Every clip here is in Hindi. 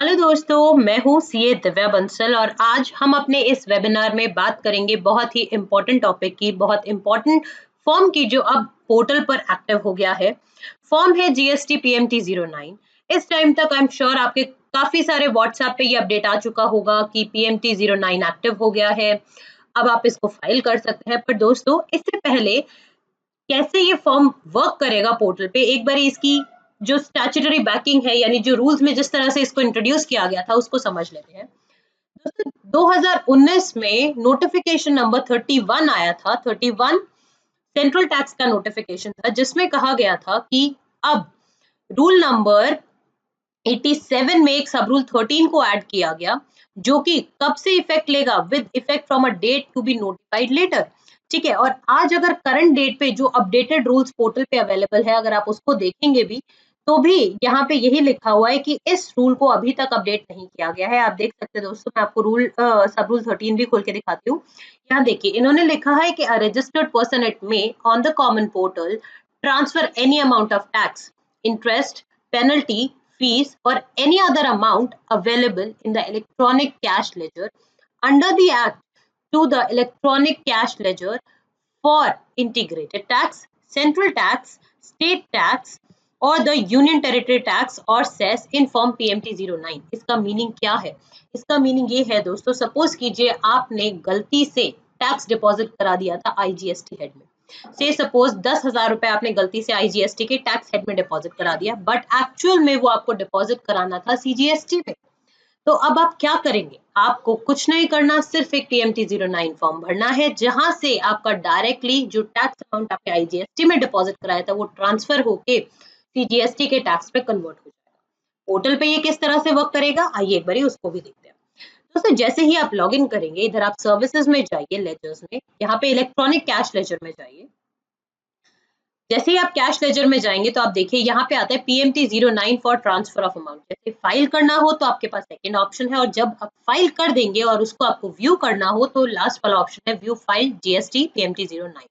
हेलो दोस्तों, मैं हूँ सीए दिव्या बंसल और आज हम अपने इस वेबिनार में बात करेंगे बहुत ही इम्पोर्टेंट टॉपिक की, बहुत इम्पोर्टेंट फॉर्म की जो अब पोर्टल पर एक्टिव हो गया है। फॉर्म है जीएसटी पीएमटी 09। इस टाइम तक आई एम श्योर आपके काफी सारे व्हाट्सएप पे ये अपडेट आ चुका होगा कि पीएमटी 09 एक्टिव हो गया है। अब आप इसको फाइल कर सकते हैं। पर दोस्तों, इससे पहले कैसे ये फॉर्म वर्क करेगा पोर्टल पे, एक बार इसकी जो स्टैट्यूटरी बैकिंग है, यानी जो रूल्स में जिस तरह से इसको इंट्रोड्यूस किया गया था उसको समझ लेते हैं। दोस्तों, 2019 में नोटिफिकेशन नंबर 31 आया था। 31 सेंट्रल टैक्स का नोटिफिकेशन था, जिसमें कहा गया था कि अब रूल नंबर 87 में एक सब रूल 13 को ऐड किया गया, जो कि कब से इफेक्ट लेगा, with effect from a date to be notified later. ठीक है, और आज अगर करंट डेट पे जो अपडेटेड रूल्स पोर्टल पे अवेलेबल है, अगर आप उसको देखेंगे भी तो भी यहाँ पे यही लिखा हुआ है कि इस रूल को अभी तक अपडेट नहीं किया गया है। आप देख सकते हैं दोस्तों, मैं आपको सब रूल 13 भी खोल के दिखाती हूँ। यहाँ देखिए, इन्होंने लिखा है कि a registered person it may on the common portal transfer any amount of tax, interest, penalty, fees, or any other amount available in the electronic cash ledger under the Act to the electronic cash ledger for integrated tax, central tax, state tax, or the union territory tax or cess in form PMT 09। इसका मीनिंग क्या है? इसका मीनिंग ये है दोस्तों, सपोज कीजिए आपने गलती से टैक्स डिपॉजिट करा दिया था आईजीएसटी हेड में। से सपोज 10,000 रुपए आपने गलती से आईजीएसटी के टैक्स हेड में डिपॉजिट करा दिया, बट एक्चुअल में वो आपको डिपॉजिट कराना था सीजीएसटी में। तो अब आप क्या करेंगे? आपको कुछ नहीं करना, सिर्फ एक पीएमटी 09 फॉर्म भरना है, जहां से आपका डायरेक्टली जो टैक्स अमाउंट आपने आईजीएसटी में डिपॉजिट कराया था वो ट्रांसफर होके सीजीएसटी के टैक्स पे कन्वर्ट हो जाएगा। पोर्टल पे ये किस तरह से वर्क करेगा, आइए एक बार उसको भी देखते हैं। दोस्तों, जैसे ही आप लॉग इन करेंगे, इधर आप सर्विसेज में जाइए, लेजर्स में, यहाँ पे इलेक्ट्रॉनिक कैश लेजर में जाइए। जैसे ही आप कैश लेजर में जाएंगे तो आप देखिए यहाँ पे आता है PMT 09 for transfer of amount. जैसे फाइल करना हो तो आपके पास सेकंड ऑप्शन है, और जब आप फाइल कर देंगे और उसको आपको व्यू करना हो तो लास्ट वाला ऑप्शन है व्यू फाइल जीएसटी पीएमटी 09।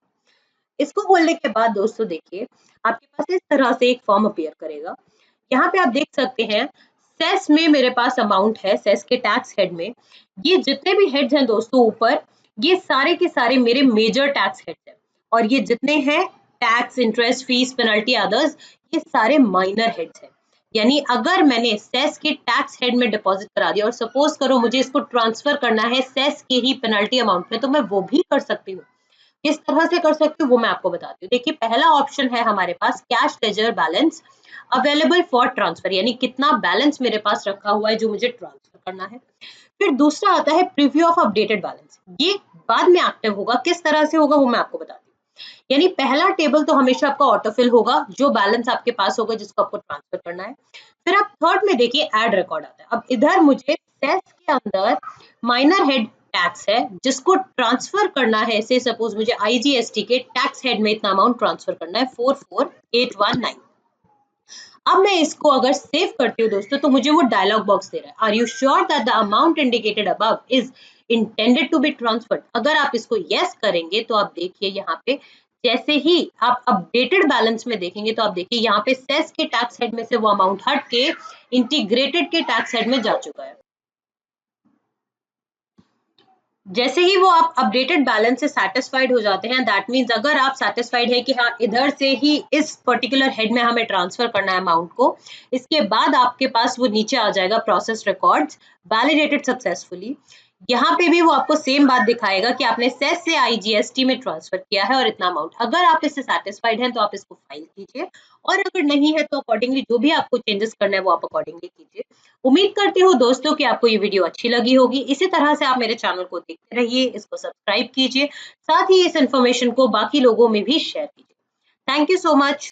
इसको खोलने के बाद दोस्तों देखिए, आपके पास इस तरह से एक फॉर्म अपीयर करेगा। यहाँ पे आप देख सकते हैं सेस में मेरे पास अमाउंट है, सेस के टैक्स हेड में ये जितने भी हेड्स हैं दोस्तों ऊपर, ये सारे के सारे मेरे मेजर टैक्स हेड्स हैं, और ये जितने हैं tax, interest, fees, penalty, others, ये सारे माइनर हेड्स हैं। यानी अगर मैंने सेस के टैक्स हेड में डिपॉजिट करा दिया और सपोज करो मुझे इसको ट्रांसफर करना है सेस के ही पेनल्टी अमाउंट में, तो मैं वो भी कर सकती हूँ। किस तरह से कर सकती हूँ वो मैं आपको बताती हूँ। देखिए, पहला ऑप्शन है हमारे पास cash ledger balance available for transfer, यानी कितना बैलेंस मेरे पास रखा हुआ है जो मुझे ट्रांसफर करना है। फिर दूसरा आता है प्रीव्यू ऑफ अपडेटेड बैलेंस, ये बाद में एक्टिव होगा। किस तरह से होगा वो मैं आपको बताती हूँ। यानी पहला टेबल तो हमेशा आपका ऑटोफिल होगा, जो बैलेंस आपके पास होगा जिसको आपको ट्रांसफर करना है। फिर आप थर्ड में देखिए ऐड रिकॉर्ड आता है। अब इधर मुझे सेस के अंदर माइनर हेड टैक्स है जिसको ट्रांसफर करना है, से सपोज मुझे आईजीएसटी के टैक्स हेड में इतना अमाउंट ट्रांसफर करना है 44819। अब मैं इसको अगर सेव करती हूँ दोस्तों तो मुझे वो डायलॉग बॉक्स दे रहा है, are you sure that the amount indicated above is intended to be transferred. अगर आप इसको यस करेंगे तो आप देखिए यहाँ पे जैसे ही आप अपडेटेड बैलेंस में देखेंगे तो आप देखिए यहाँ पे सेस के टैक्स हेड में से वो अमाउंट हट के इंटीग्रेटेड के टैक्स हेड में जा चुका है। जैसे ही वो आप अपडेटेड बैलेंस से सेटिस्फाइड हो जाते हैं, दैट मीन्स अगर आप सेटिस्फाइड है कि हाँ इधर से ही इस पर्टिकुलर हेड में हमें ट्रांसफर करना है अमाउंट को, इसके बाद आपके पास वो नीचे आ जाएगा प्रोसेस रिकॉर्ड्स वैलिडेटेड सक्सेसफुली। यहाँ पे भी वो आपको सेम बात दिखाएगा कि आपने सेस से आईजीएसटी में ट्रांसफर किया है और इतना अमाउंट। अगर आप इससे सेटिस्फाइड हैं तो आप इसको फाइल कीजिए, और अगर नहीं है तो अकॉर्डिंगली जो भी आपको चेंजेस करना है वो आप अकॉर्डिंगली कीजिए। उम्मीद करती हूँ दोस्तों कि आपको ये वीडियो अच्छी लगी होगी। इसी तरह से आप मेरे चैनल को देखते रहिए, इसको सब्सक्राइब कीजिए, साथ ही इस इन्फॉर्मेशन को बाकी लोगों में भी शेयर कीजिए। Thank you so much.